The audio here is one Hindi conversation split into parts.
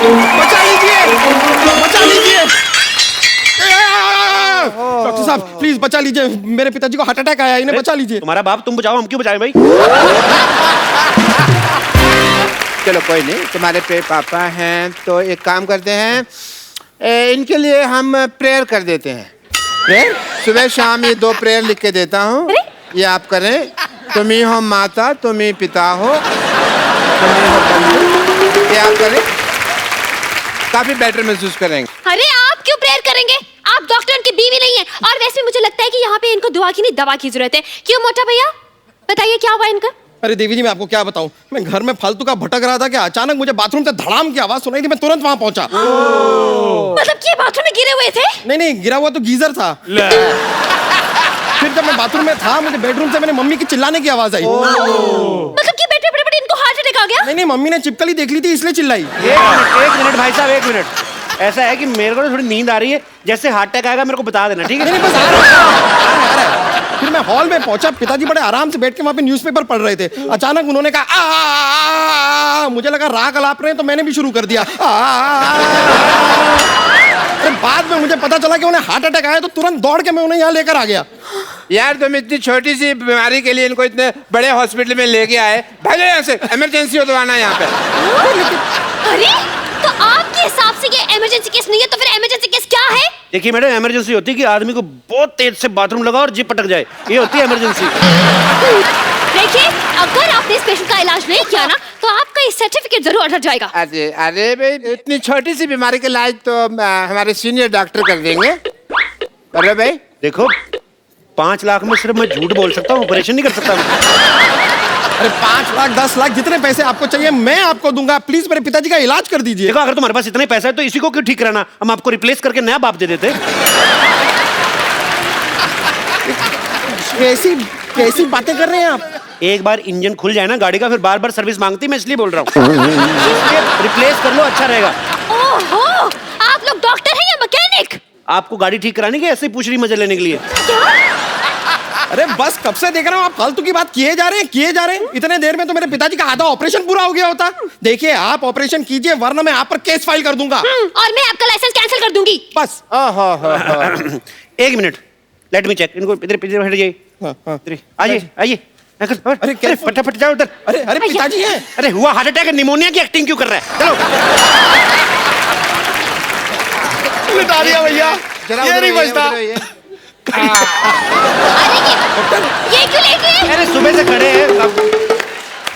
बचा लीजिए, बचा लीजिए। डॉक्टर साहब प्लीज बचा लीजिए, मेरे पिताजी को हार्ट अटैक आया, इन्हें बचा लीजिए। तुम्हारा बाप, तुम बचाओ, हम क्यों बचाएं भाई? चलो कोई नहीं, तुम्हारे पापा हैं तो एक काम करते हैं, इनके लिए हम प्रेयर कर देते हैं। प्रेयर सुबह शाम ये 2 प्रेयर लिख के देता हूँ, ये आप करें। तुम ही हो माता, तुम ही पिता हो, तुम ही हो बंधु, ये आप करें, काफी बेटर महसूस करेंगे। अरे आप क्यों प्रेयर करेंगे? आप डॉक्टर की बीवी नहीं है। और वैसे मुझे लगता है कि यहाँ पे इनको दुआ की नहीं दवा की जरूरत है। क्यों मोटा भैया, बताइए क्या हुआ इनका? अरे देवी जी मैं आपको क्या बताऊं, मैं घर में फालतू का भटक रहा था कि अचानक मुझे बाथरूम से धड़ाम की आवाज सुनाई दी, मैं तुरंत वहां पहुंचा। मतलब कि बाथरूम में गिरे हुए थे? नहीं, गिरा हुआ तो गीजर था। फिर जब मैं बाथरूम में था, मुझे बेडरूम से मेरे मम्मी की चिल्लाने की आवाज आई। मतलब कि बैठे बैठे इनको हार्ट अटैक आ गया? नहीं, मम्मी ने चिपकली देख ली थी इसलिए चिल्लाई। एक मिनट भाई साहब, 1 मिनट। ऐसा है कि मेरे को थोड़ी नींद आ रही है, जैसे हार्ट अटैक आएगा मेरे को बता देना, ठीक है? नहीं, बस आ रहा है। फिर मैं हॉल में पहुंचा, पिताजी बड़े आराम से बैठ के वहां पे न्यूज़पेपर पढ़ रहे थे। अचानक उन्होंने कहा मुझे लगा राग अलाप रहे हैं, तो मैंने भी शुरू कर दिया। फिर बाद में मुझे पता चला कि उन्हें हार्ट अटैक आया, तो तुरंत दौड़ के मैं उन्हें यहाँ लेकर आ गया। यार तुम इतनी छोटी सी बीमारी के लिए इनको इतने बड़े हॉस्पिटल में लेके आए, भागो यहाँ से, इमरजेंसी हो तो आना यहाँ पे। अरे तो आपके हिसाब से ये इमरजेंसी केस नहीं है, तो फिर इमरजेंसी केस क्या है? देखिए मैडम, इमरजेंसी होती है कि आदमी को बहुत तेज से बाथरूम लगा और जिप पटक जाए, ये होती है इमरजेंसी। देखिए अगर आपने इस पेशेंट का इलाज नहीं किया ना, तो आपका ये सर्टिफिकेट जरूर हट जाएगा। अरे भाई, इतनी छोटी सी बीमारी के इलाज तो हमारे सीनियर डॉक्टर कर देंगे। अरे भाई देखो 5 लाख में सिर्फ मैं झूठ बोल सकता हूँ, ऑपरेशन नहीं कर सकता मैं। अरे 5 लाख 10 लाख जितने पैसे आपको चाहिए मैं आपको दूंगा, प्लीज मेरे पिताजी का इलाज कर दीजिए। देखो अगर तुम्हारे पास इतने पैसा है तो इसी को क्यों ठीक कराना, हम आपको रिप्लेस करके नया बाप दे देते। कैसी बातें कर रहे हैं आप? एक बार इंजन खुल जाए ना गाड़ी का, फिर बार बार सर्विस मांगती, मैं इसलिए बोल रहा हूँ। रिप्लेस कर लो, अच्छा रहेगा। ओहो, आप लोग डॉक्टर हैं या मैकेनिक? आपको गाड़ी ठीक कराने की ऐसे ही पूछ रही मजे लेने के लिए? अरे बस कब से देख रहा हूँ आप फालतू की बात किए जा रहे हैं। इतने देर में तो मेरे पिताजी का आधा ऑपरेशन पूरा हो गया होता। देखिए आप ऑपरेशन कीजिए, वरना मैं आप पर केस फाइल कर दूंगा। और मैं आपका लाइसेंस कैंसिल कर दूंगी। बस। 1 मिनट, लेट मी चेक। इनको इधर हट जाइए। आइए। अरे फटाफट जाओ उधर। अरे पिताजी हैं। अरे हुआ हार्ट अटैक, निमोनिया की एक्टिंग क्यों कर रहा है? चलो लिटा दिया भैया, ये नहीं बचता। ये क्यों लेके? अरे सुबह से खड़े हैं,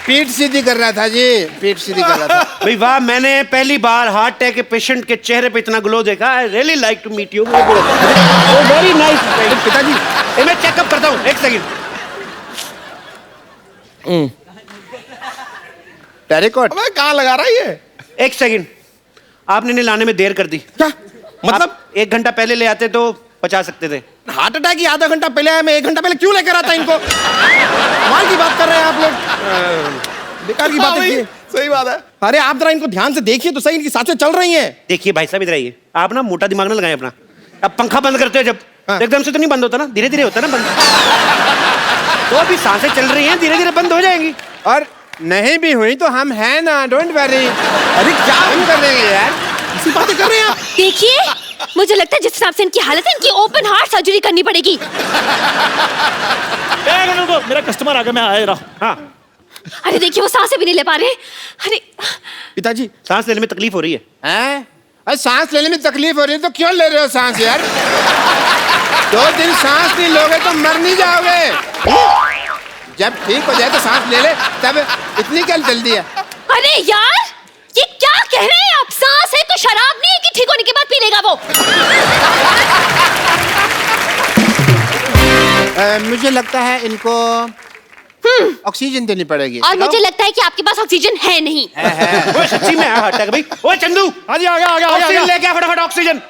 पीठ सीधी कर रहा था जी, पीठ सीधी कर रहा था। भाई वाह, मैंने पहली बार हार्ट अटैक के पेशेंट के चेहरे पे इतना ग्लो देखा। I really like to meet you. Very nice पिताजी। मैं चेकअप करता हूँ, 1 सेकंड। टेरिकॉट कहाँ लगा रहा है ये? 1 सेकंड, आपने इन्हें लाने में देर कर दी। क्या मतलब? 1 घंटा पहले ले आते तो बचा सकते थे। हार्ट अटैक ही आधा घंटा पहले आया, मैं 1 घंटा पहले क्यों लेकर आता इनको? कमाल की बात कर रहे हैं आप लोग, बेकार की बातें की। सही बात है। अरे आप जरा इनको ध्यान से देखिए तो सही, इनकी सांसें चल रही हैं। देखिए भाई साहब, इधर आइए। आप ना मोटा दिमाग ना लगाएं अपना। अब पंखा बंद करते हो जब, एकदम से तो नहीं बंद होता ना, धीरे धीरे होता ना बंद। तो अभी सांसें चल रही हैं, धीरे धीरे बंद हो जाएंगी। और नहीं भी हुई तो हम हैं ना, डोंट वरी। अरे क्या हम कर देंगे यार, ऐसी बातें कर रहे हैं आप? देखिए मुझे लगता है जिस हिसाब से इनकी हालत है, इनकी ओपन हार्ट सर्जरी करनी पड़ेगी। मेरा कस्टमर आ गया, मैं आ रहा हूँ। हाँ अरे देखिए वो सांसें भी नहीं ले पा रहे। अरे पिताजी सांस लेने में तकलीफ हो रही है। हैं? अरे सांस लेने में तकलीफ हो रही है तो क्यों ले रहे हो सांस यार? 2 दिन सांस नहीं लोगे तो मर नहीं जाओगे। जब ठीक हो जाए तो सांस ले ले, तब इतनी क्या जल्दी है? अरे यार ये क्या कह रहे हैं आप? सांस है तो शराब नहीं है कि ठीक होने के बाद पी लेगा वो? मुझे लगता है इनको ऑक्सीजन देनी पड़ेगी। और मुझे लगता है कि आपके पास ऑक्सीजन है नहीं। ओए सच्ची में हार्ट अटैक भाई। ओए चंदू, हाँ जी, आ गया। ऑक्सीजन लेके आ फटाफट, ऑक्सीजन।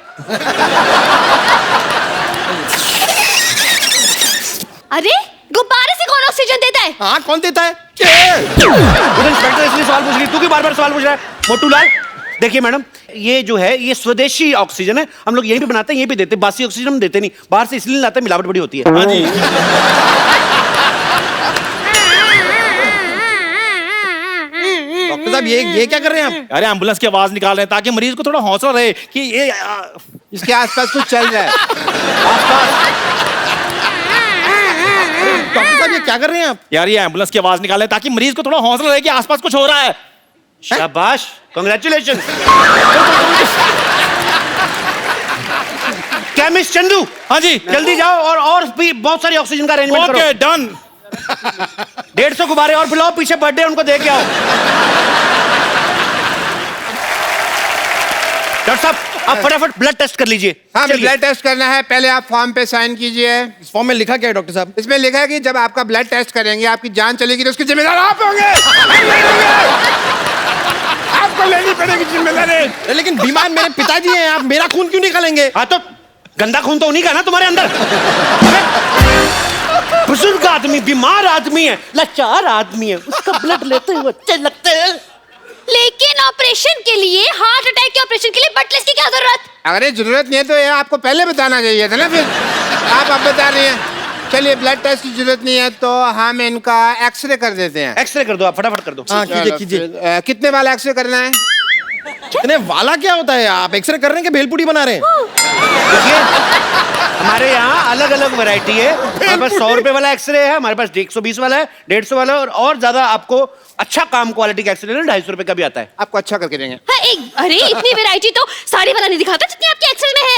अरे गुब्बारे से कौन ऑक्सीजन देता है? हाँ कौन देता है? इंस्पेक्टर इसलिए सवाल पूछ रही, तू क्यों बार-बार सवाल पूछ रहा है? मोटू लाल, देखिए मैडम, ये जो है ये स्वदेशी ऑक्सीजन है, हम लोग यहीं पे बनाते हैं, यहीं पे देते हैं। बासी ऑक्सीजन हम देते नहीं, बाहर से इसलिए लाते हैं, मिलावट बड़ी होती है। हाँ जी। डॉक्टर साहब ये क्या कर रहे हैं आप? अरे एम्बुलेंस की आवाज निकाल रहे हैं ताकि मरीज को थोड़ा हौसला रहे कि ये इसके आसपास कुछ चल रहा है। डॉक्टर साहब ये क्या कर रहे हैं आप? यार ये एम्बुलेंस की आवाज निकाल रहे हैं ताकि मरीज को थोड़ा हौसला रहे कि आसपास कुछ हो रहा है। शाबाश, कांग्रेचुलेशन। केमिस्ट चंदू, हाँ जी जल्दी जाओ और भी बहुत सारी ऑक्सीजन का अरेंजमेंट करो। Okay done. 150 गुब्बारे और बुलाओ, पीछे बर्थडे उनको दे के आओ। डॉक्टर साहब आप फटाफट ब्लड टेस्ट कर लीजिए। हाँ, चलिए। ब्लड टेस्ट करना है। पहले आप फॉर्म पे साइन कीजिए। इस फॉर्म में लिखा क्या है डॉक्टर साहब? इसमें लिखा है कि जब आपका ब्लड टेस्ट करेंगे आपकी जान चलेगी तो उसकी जिम्मेदार आप होंगे। हम नहीं होंगे। आपको लेनी पड़ेगी जिम्मेदारी। लेकिन बीमार मेरे पिताजी हैं, आप मेरा खून क्यों निकालेंगे? हाँ तो गंदा खून तो उन्हीं का ना तुम्हारे अंदर। बुजुर्ग आदमी, बीमार आदमी है, लाचार आदमी है, उसका ब्लड लेते हुए अच्छे लगते हैं। लेकिन ऑपरेशन के लिए, हार्ट अटैक के ऑपरेशन के लिए ब्लड टेस्ट की क्या जरूरत? अगर ये जरूरत नहीं है तो ये आपको पहले बताना चाहिए था ना। फिर आप अब बता रही हैं। चलिए, ब्लड टेस्ट की जरूरत नहीं है तो हम इनका एक्सरे कर देते हैं। एक्सरे कर दो आप, फटाफट कर दो। हाँ कीजिए चलो, कीजिए। फिर, कितने वाला एक्सरे करना है? इतने वाला क्या होता है? आप एक्सरे कर रहे हैं कि भेलपुड़ी बना रहे हैं? देखिए हमारे यहाँ अलग अलग वैरायटी है। हमारे पास 100 रुपए वाला एक्सरे है, हमारे पास 120 वाला है, 150 वाला है, और ज्यादा आपको अच्छा काम क्वालिटी का एक्सरे लेना 250 रुपए का भी आता है। आपको अच्छा करके देंगे। हाँ, अरे इतनी वैरायटी तो साड़ी वाला नहीं दिखाता जितनी आपके एक्सरे में है।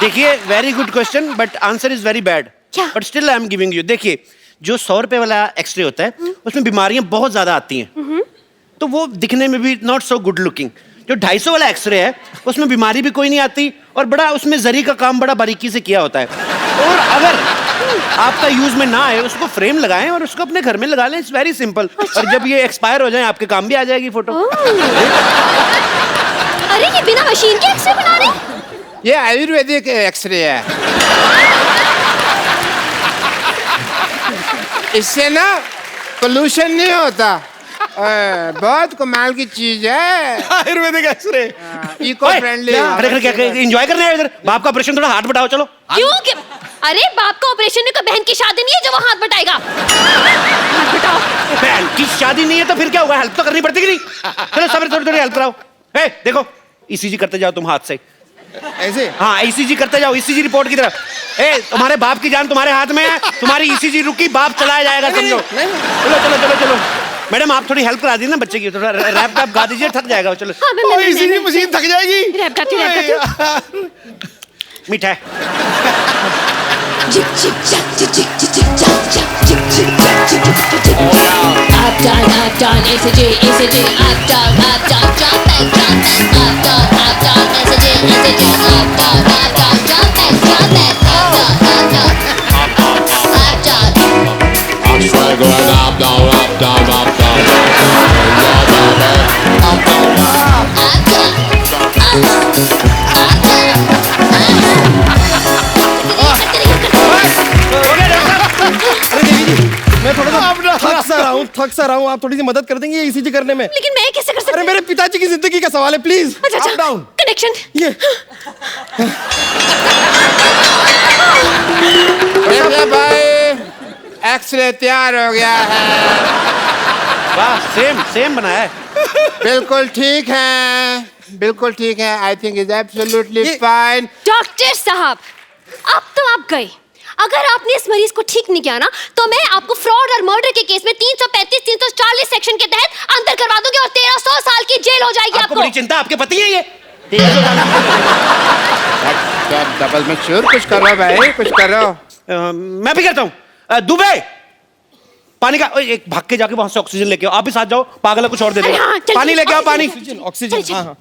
देखिए very good question but answer is very bad. क्या? But still I am giving you. देखिए जो 100 रुपए वाला एक्सरे होता है उसमें बीमारियां बहुत ज्यादा आती हैं, तो वो दिखने में भी नॉट सो गुड लुकिंग। जो 250 वाला एक्सरे है उसमें बीमारी भी कोई नहीं आती और बड़ा उसमें जरी का काम बड़ा बारीकी से किया होता है। और अगर आपका यूज में ना आए उसको फ्रेम लगाएं और उसको अपने घर में लगा लें। It's very simple. और जब ये एक्सपायर हो जाए आपके काम भी आ जाएगी फोटो। अरे ये बिना मशीन के एक्सरे बना रहे हैं? ये आयुर्वेदिक एक्सरे है। इससे ना पोल्यूशन नहीं होता। बहुत कमाल की चीज है आयुर्वेदिक एक्सरे। Eco friendly. क्या एंजॉय करने आए इधर? बाप का ऑपरेशन थोड़ा हाथ बढ़ाओ चलो। क्यों? अरे बाप का ऑपरेशन में कोई बहन की शादी नहीं है जो वो हाथ बटाएगा। हाथ बटाओ। बहन की शादी नहीं है तो फिर क्या होगा? हेल्प तो करनी पड़ती कि नहीं? चलो सब थोड़ी थोड़ी हेल्प कराओ। ए देखो ईसीजी करते जाओ तुम हाथ से। ऐसे? हाँ ईसीजी करते जाओ, ईसीजी रिपोर्ट की तरफ। ए तुम्हारे बाप की जान तुम्हारे हाथ में है, तुम्हारी ईसीजी रुकी बाप चलाया जाएगा समझो। चलो चलो चलो चलो मैडम आप थोड़ी हेल्प करा दी ना बच्चे की, थोड़ा रैप गा दीजिए, थक जाएगा वो। चलो हाँ, मैं इसी मशीन थक जाएगी। रैप गाती हूँ। मीठा है। I've done ECG, ECG. I've done jump back, I've done ECG, ECG. I've done jump back, I've done. I'm straight going up, down, up, down, up, down. मैं थोड़ा सा थक सा रहा हूँ। आप थोड़ी सी मदद कर देंगे ईसीजी करने में? लेकिन मैं कैसे कर सकती अरे हूँ? मेरे पिताजी की जिंदगी का सवाल है, प्लीज। अच्छा अप डाउन कनेक्शन। ये देखिए भाई, एक्सरे तैयार हो गया है। वाह सेम सेम बनाया है। बिल्कुल ठीक है, बिल्कुल ठीक है। I think is absolutely fine. Doctor साहब अब तो आप गए। अगर आपने इस मरीज को ठीक नहीं किया ना तो मैं आपको फ्रॉड और मर्डर के केस में 335 340 सेक्शन के तहत अंदर करवा दूंगी और 1300 साल की जेल हो जाएगी आपको बड़ी चिंता, आपके पति है ये। डबल में श्योर कुछ करो भाई, कुछ करो। मैं भी करता हूँ। दुबे पानी का एक भाग के जाके वहां से ऑक्सीजन लेके आओ। आप भी साथ जाओ, पागल है कुछ और दे अरे देगा। हाँ, चल, पानी लेके आओ, पानी। ऑक्सीजन। हाँ हाँ।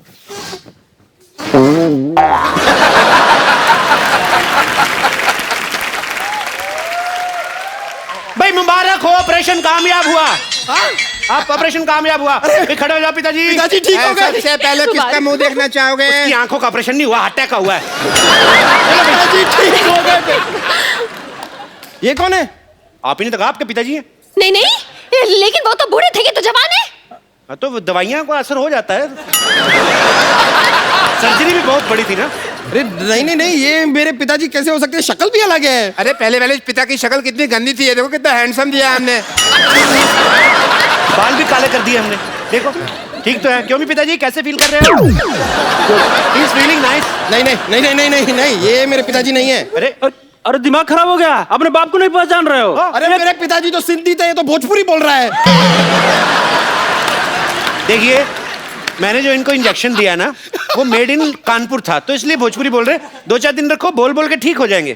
भाई मुबारक हो, ऑपरेशन कामयाब हुआ। आप ऑपरेशन कामयाब हुआ। खड़े हो जाओ पिताजी। पिताजी ठीक हो गए। सबसे पहले किसका मुंह देखना चाहोगे? उसकी आंखों का ऑपरेशन नहीं हुआ, अटैक का हुआ है। पिताजी ठीक हो गए। ये कौन है? आप ही ने तो कहा आपके पिताजी हैं। नहीं नहीं, लेकिन वो तो बूढ़े थे, ये तो जवान है। हाँ तो दवाइयां को असर हो जाता है। सर्जरी भी बहुत बड़ी थी ना। अरे नहीं नहीं नहीं, ये मेरे पिताजी कैसे हो सकते हैं? शक्ल भी अलग है। अरे पहले पिता की शक्ल कितनी गंदी थी, ये देखो कितना हैंडसम दिया हमने। बाल भी काले कर दिए हमने, देखो ठीक तो है। क्यों भी पिताजी कैसे फील कर रहे हो? He is feeling nice. नहीं नहीं नहीं नहीं नहीं नहीं नहीं, ये मेरे पिताजी नहीं है। अरे अरे दिमाग खराब हो गया, अपने बाप को नहीं पहचान रहे हो? अरे मेरे पिताजी तो सिंधी थे, ये तो भोजपुरी बोल रहा है। देखिए, मैंने जो इनको इंजेक्शन दिया ना, वो मेड इन कानपुर था, तो इसलिए भोजपुरी बोल रहे। 2-4 दिन रखो, बोल बोल के ठीक हो जाएंगे।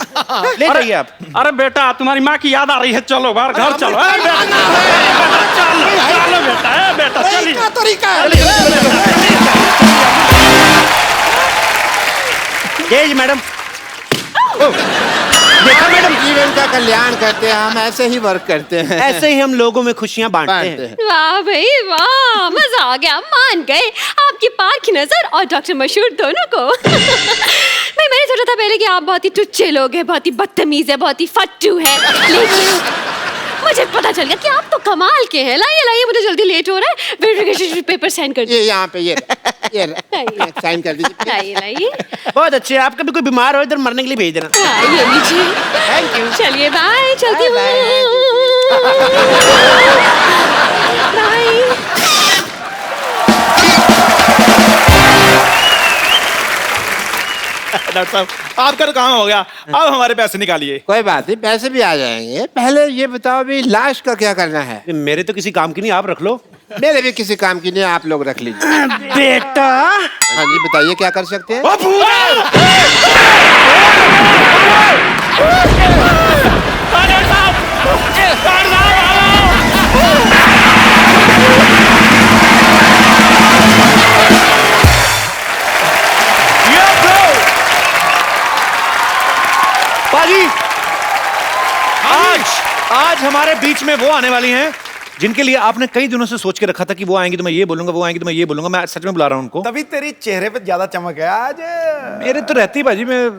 ले जाइए आप। अरे बेटा, तुम्हारी माँ की याद आ रही है, चलो बाहर घर चलो। ए, बेटा, चलो बेटा, ए, बेटा चलिए। क्या तरीका है? ये मैडम, देखा मैडम, जीवन का कल्याण करते हैं हम, ऐसे ही वर्क करते हैं। ऐसे ही हम लोगों में खुशियां बांटते हैं। वाह भाई वाह, मजा आ गया, मान गए आपकी पाक नजर और डॉक्टर मशहूर दोनों को। भाई मैंने सोचा था पहले कि आप बहुत ही टुच्चे लोग हैं, बहुत ही बदतमीज है, बहुत ही फट्टू है, लेकिन मुझे पता चल गया कि आप तो कमाल के हैं। लाइए लाइए, मुझे जल्दी लेट हो रहा है, वेरिफिकेशन पेपर साइन कर ये यहाँ पे ये साइन कर दीजिए। लाइए लाइए। बहुत अच्छे। आप कभी कोई बीमार हो इधर मरने के लिए भेज देना। हाँ, ये लीजिए। Thank you. चलिए बाय, चलती हूँ। बाय। डॉक्टर साहब, आपका तो काम हो गया, अब हमारे पैसे निकालिए। कोई बात नहीं, पैसे भी आ जाएंगे। पहले ये बताओ अभी लाश का क्या करना है? मेरे तो किसी काम की नहीं, आप रख लो। मेरे भी किसी काम की नहीं, आप लोग रख लीजिए। बेटा, हाँ जी, बताइए क्या कर सकते हैं? बाजी, आज हमारे बीच में वो आने वाली हैं जिनके लिए आपने कई दिनों से सोच के रखा था कि वो आएंगी तो मैं ये बोलूंगा, वो आएंगी तो मैं ये बोलूंगा। मैं सच में बुला रहा हूं उनको। तभी तेरी चेहरे पे ज्यादा चमक है आज। मेरे तो रहती बाजी, मैं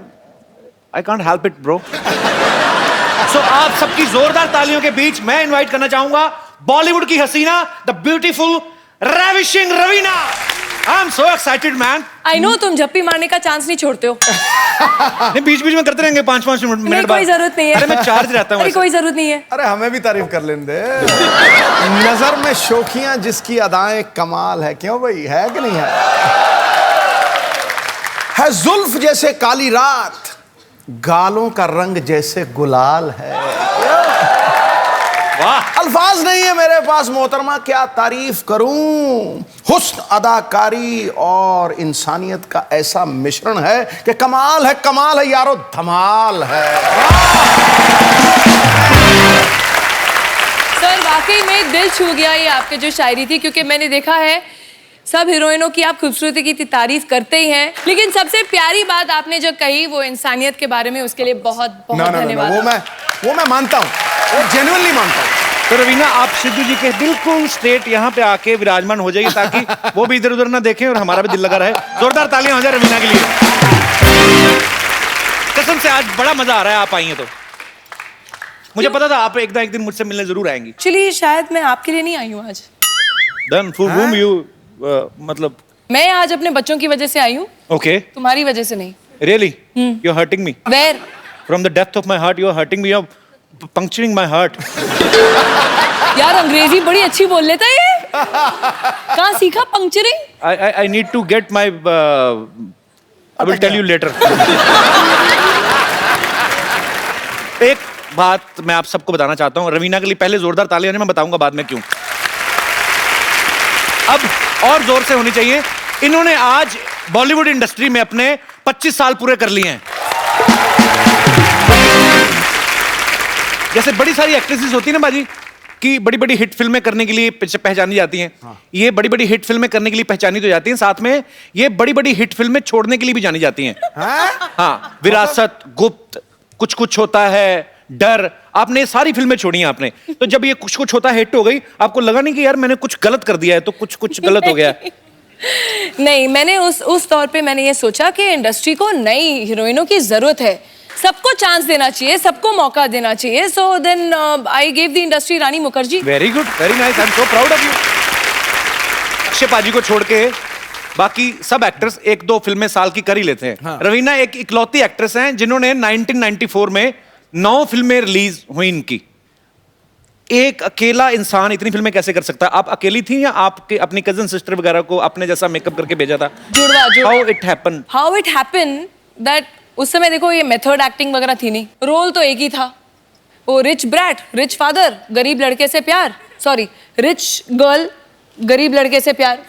I can't help it bro. सो आप सबकी जोरदार तालियों के बीच मैं इनवाइट करना चाहूंगा बॉलीवुड की हसीना, the beautiful ravishing Raveena. I am so excited man. I know तुम झप्पी मारने का चांस नहीं छोड़ते हो। नहीं, बीच बीच में करते रहेंगे 5-5 मिनट नहीं, कोई जरूरत नहीं है। अरे मैं चार्ज रहता हूँ। अरे कोई जरूरत नहीं है। अरे हमें भी तारीफ कर लेने दे। नजर में शोखियां जिसकी अदाएं कमाल है, क्यों भाई, है कि नहीं है जुल्फ जैसे काली रात, गालों का रंग जैसे गुलाल है। वाह, अल्फाज नहीं है मेरे पास मोहतरमा, क्या तारीफ करूं। हुस्न, अदाकारी और इंसानियत का ऐसा मिश्रण है कि कमाल है यारो, धमाल है। सर वाकई में दिल छू गया ये आपकी जो शायरी थी, क्योंकि मैंने देखा है सब हीरोइनों की आप खूबसूरती की तारीफ करते ही हैं, लेकिन सबसे प्यारी बात आपने जो कही वो इंसानियत के बारे में, उसके लिए बहुत बहुत धन्यवाद। वो मैं मानता हूँ, वो जेन्युइनली मानता हूँ। तो रवीना, आप सिद्धू जी के बिल्कुल स्ट्रेट यहाँ पे आके विराजमान हो जाइए ताकि वो भी इधर उधर ना देखें और हमारा भी दिल लगा रहे। जोरदार तालियां हो जाए रवीना के लिए। कसम से आज बड़ा मजा आ रहा है, आप आई हैं तो। मुझे पता था आप एक दिन मुझसे मिलने जरूर आएंगी। एक्चुअली शायद मैं आपके लिए नहीं आई हूँ आज। Then for whom you मतलब? मैं आज अपने बच्चों की वजह से आई हूँ। Okay. तुम्हारी वजह से नहीं। Really? You're hurting me. Where? From the depth of my heart, you're hurting me. You're puncturing my heart. यार अंग्रेजी बड़ी अच्छी बोल लेता है ये। कहाँ सीखा पंक्चरिंग? I need to get my. I will tell you later. एक बात मैं आप सबको बताना चाहता हूँ। रवीना के लिए पहले जोरदार तालियां, मैं बताऊंगा बाद में क्यों। अब और जोर से होनी चाहिए। इन्होंने आज बॉलीवुड इंडस्ट्री में अपने 25 साल पूरे कर लिए हैं। जैसे बड़ी सारी एक्ट्रेसेस होती है ना बाजी कि बड़ी बड़ी हिट फिल्में करने के लिए पहचानी जाती हैं। ये बड़ी बड़ी हिट फिल्में करने के लिए पहचानी तो जाती हैं, साथ में ये बड़ी बड़ी हिट फिल्में छोड़ने के लिए भी जानी जाती हैं। हाँ, विरासत, गुप्त, कुछ कुछ होता है, डर, आपने ये सारी फिल्में छोड़ी हैं आपने। तो जब ये कुछ कुछ होता है हिट हो गई, आपको लगा नहीं कि यार मैंने कुछ गलत कर दिया है, तो कुछ कुछ गलत हो गया? नहीं, मैंने उस तौर पे मैंने ये सोचा कि इंडस्ट्री को नई हीरोइनों की जरूरत है, सबको चांस देना चाहिए, सबको मौका देना चाहिए। So then I gave the industry Rani Mukherjee. Very good, very nice, I am so proud of you. Akshay paaji को छोड़ के बाकी सब एक्टर्स 1-2 फिल्में साल की कर ही लेते हैं। हाँ। रवीना एक इकलौती एक्ट्रेस हैं जिन्होंने 1994 में 9 फिल्में रिलीज हुई इनकी। एक अकेला इंसान इतनी फिल्में कैसे कर सकता है? आप अकेली थी या आपके अपनी कजन सिस्टर वगैरह को अपने जैसा मेकअप करके भेजा था? जुड़वा how it happen? How it happen that उस समय देखो ये मेथड एक्टिंग वगैरह थी नहीं, रोल तो एक ही था, वो रिच ब्रैट, रिच फादर, गरीब लड़के से प्यार, सॉरी रिच गर्ल गरीब लड़के से प्यार।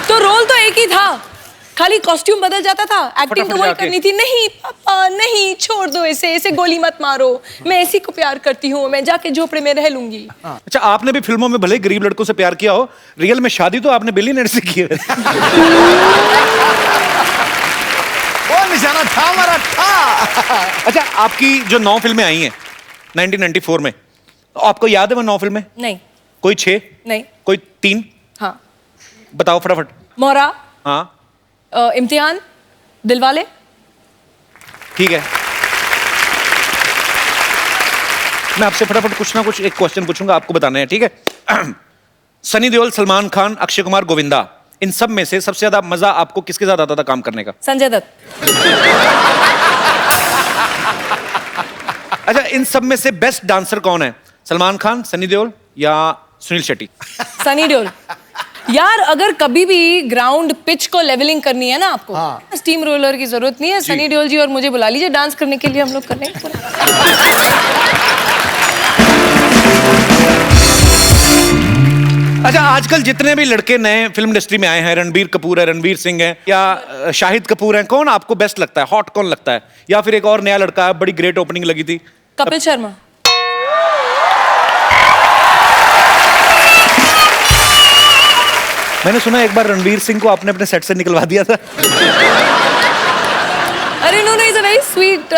तो रोल तो एक ही था, खाली कॉस्ट्यूम बदल जाता था, एक्टिंग तो वही करनी थी। नहीं पापा नहीं, छोड़ दो इसे, इसे गोली मत मारो, मैं इसी को प्यार करती हूँ, मैं जाके झोपड़े में रह लूंगी। अच्छा, आपने भी फिल्मों में भले गरीब लड़कों से प्यार किया हो, रियल में शादी तो आपने बिलियनर से की है। वो निशाना था हमारा था। अच्छा, आपकी जो 9 फिल्में आई हैं 1994 में, आपको याद है वो 9 फिल्में? नहीं। कोई 6? नहीं। कोई 3? हाँ। बताओ फटाफट। मोरा। हाँ। इम्तिहान, दिलवाले। ठीक है, मैं आपसे फटाफट कुछ ना कुछ एक क्वेश्चन पूछूंगा, आपको बताना है, ठीक है? सनी देओल, सलमान खान, अक्षय कुमार, गोविंदा, इन सब में से सबसे ज्यादा मजा आपको किसके साथ आता था काम करने का? संजय दत्त। अच्छा, इन सब में से बेस्ट डांसर कौन है? सलमान खान, सनी देओल या सुनील शेट्टी? सनी देओल। यार अगर कभी भी ग्राउंड पिच को लेवलिंग करनी है ना आपको, स्टीम रोलर की जरूरत नहीं है, सनी देओल जी और मुझे बुला लीजिए डांस करने के लिए, हम लोग कर लेंगे पूरा। अच्छा, आजकल जितने भी लड़के नए फिल्म इंडस्ट्री में आए हैं, रणबीर कपूर है, रणवीर सिंह है या शाहिद कपूर है, कौन आपको बेस्ट लगता है? हॉट कौन लगता है? या फिर एक और नया लड़का है, बड़ी ग्रेट ओपनिंग लगी थी, कपिल शर्मा। मैंने सुना एक बार रणवीर सिंह को आपने अपने सेट से निकलवा दिया था। अरे no, is a very sweet,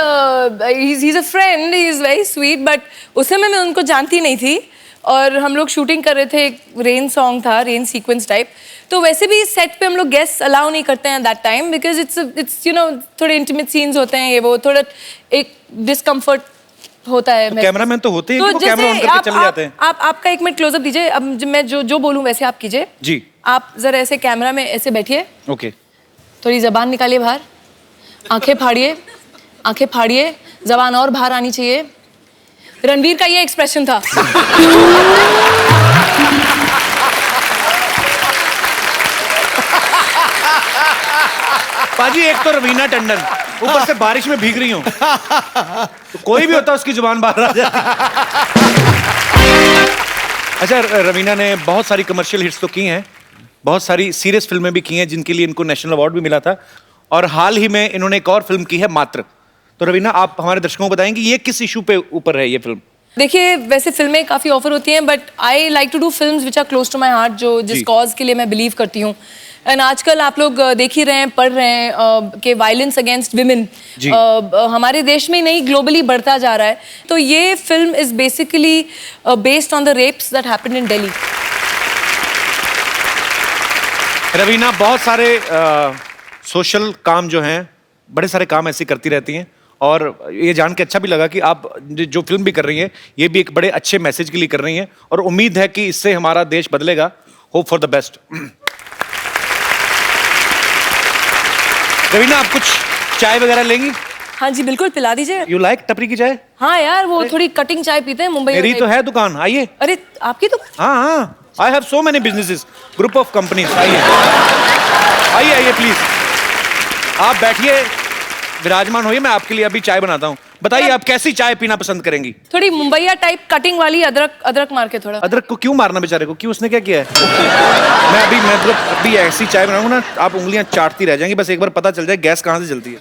he is a friend, he is very sweet, but उस समय मैं उनको जानती नहीं थी और हम लोग शूटिंग कर रहे थे, एक रेन सॉन्ग था, रेन सीक्वेंस टाइप, तो वैसे भी सेट पे हम लोग गेस्ट अलाउ नहीं करते हैं that time, because it's you know थोड़े इंटीमेट सीन्स होते हैं, ये वो थोड़ा एक डिस्कम्फर्ट होता है। कैमरामैन तो होते हैं, तो कैमरा ऑन करके चले जाते हैं। आप आपका एक मिनट क्लोजअप दीजिए, अब मैं जो बोलूं वैसे आप कीजिए जी। आप जरा ऐसे कैमरा में ऐसे बैठिए, ओके। थोड़ी जबान निकालिए बाहर, आंखें फाड़िए, आंखें फाड़िए, जबान और बाहर आनी चाहिए। रणवीर का ये एक्सप्रेशन था। पाजी, एक तो रवीना टंडन, ऊपर से बारिश में भीग रही हूँ, तो कोई भी होता उसकी जुबान बाहर आ जाती। अच्छा, रवीना ने बहुत सारी कमर्शियल हिट्स तो की हैं, बहुत सारी सीरियस फिल्में भी की हैं जिनके लिए इनको नेशनल अवार्ड भी मिला था, और हाल ही में इन्होंने एक और फिल्म की है, मात्र। तो रवीना, आप हमारे दर्शकों को बताएंगे ये किस इशू पे ऊपर है ये फिल्म? देखिए, वैसे फिल्में काफ़ी ऑफर होती हैं, but I like to do films which are close to my heart, जो जिस कॉज के लिए मैं बिलीव करती हूँ। एंड आजकल आप लोग देख ही रहे हैं, पढ़ रहे हैं कि वायलेंस अगेंस्ट विमेन हमारे देश में नहीं, ग्लोबली बढ़ता जा रहा है। तो ये film is basically based on the rapes that happened in Delhi. Raveena बहुत सारे सोशल काम जो हैं, बड़े सारे काम ऐसे करती रहती हैं, और ये जान के अच्छा भी लगा कि आप जो फिल्म भी कर रही हैं ये भी एक बड़े अच्छे मैसेज के लिए कर रही हैं, और उम्मीद है कि इससे हमारा देश बदलेगा। Hope for the best. Raveena, आप कुछ चाय वगैरह लेंगी? हाँ जी बिल्कुल, पिला दीजिए। यू लाइक टपरी की चाय? हाँ यार, वो थोड़ी कटिंग चाय पीते हैं मुंबई में। मेरी तो है दुकान, आइए। अरे आपकी तो? हाँ हाँ, I have so many businesses, group of companies. आइए आइए आइए प्लीज, आप बैठिए, विराजमान होइए, मैं आपके लिए अभी चाय बनाता हूँ। बताइए आप कैसी चाय पीना पसंद करेंगी? थोड़ी मुंबईया टाइप कटिंग वाली, अदरक मार के थोड़ा। अदरक को क्यों मारना बेचारे को, क्यों, उसने क्या किया है? मैं अभी ऐसी चाय बनाऊंगा ना, आप उंगलियां चाटती रह जाएंगी, बस एक बार पता चल जाए गैस कहाँ से जलती है।